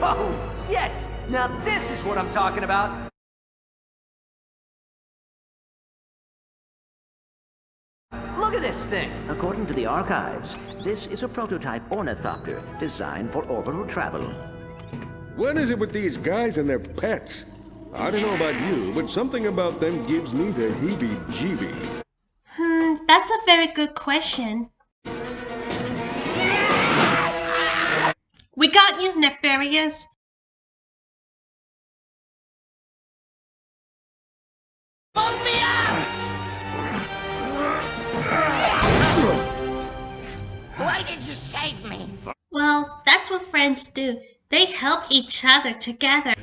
Whoa! Yes! Now this is what I'm talking about! Look at this thing! According to the archives, this is a prototype ornithopter designed for orbital travel. What is it with these guys and their pets? I don't know about you, but something about them gives me the heebie-jeebie. That's a very good question. We got you, Nefarious. Hold me up! Why did you save me? Well, that's what friends do. They help each other together.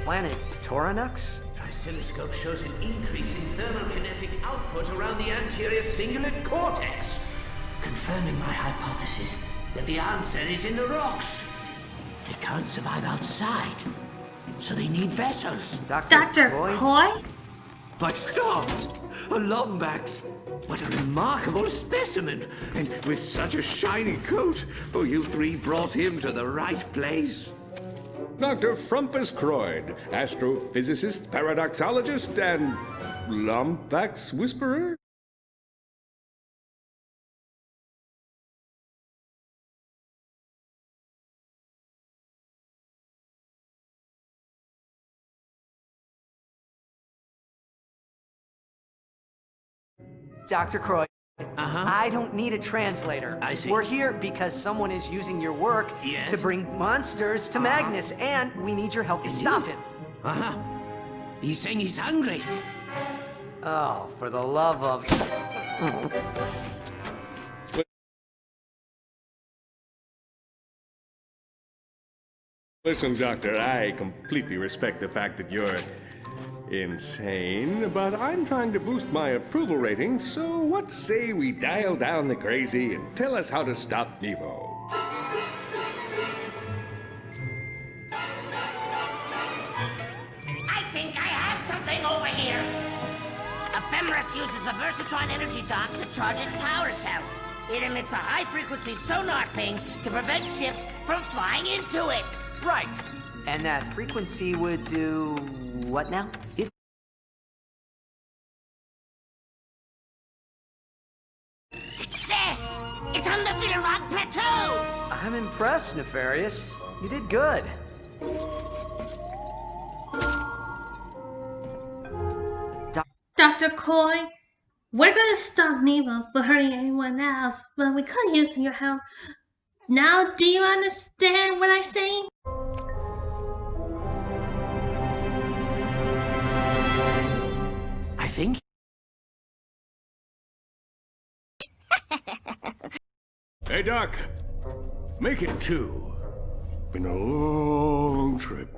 Planet Tauronux? Oscilloscope shows an increase in thermal kinetic output around the anterior cingulate cortex, confirming my hypothesis that the answer is in the rocks. They can't survive outside, so they need vessels. Dr. Coy? But stars! A lombax! What a remarkable specimen! And with such a shiny coat! Oh, you three brought him to the right place. Dr. Frumpus Croyd, astrophysicist, paradoxologist, and Lombax Whisperer? Dr. Croy, I don't need a translator. I see. We're here because someone is using your work to bring monsters to Magnus, and we need your help to stop him. He's saying he's hungry. Oh, for the love of... Listen, Doctor, I completely respect the fact that you're insane, but I'm trying to boost my approval rating, so what say we dial down the crazy and tell us how to stop Nevo? I think I have something over here. Ephemeris uses a Versatron energy dock to charge its power cells. It emits a high-frequency sonar ping to prevent ships from flying into it. Right. And that frequency would do... what now? Success! It's on the Villarog Plateau! I'm impressed, Nefarious. You did good. Dr. Coy, we're gonna stop Nemo for hurting anyone else, but we could use your help. Now, do you understand what I'm saying? I think. Hey, Doc. Make it 2. Been a long trip.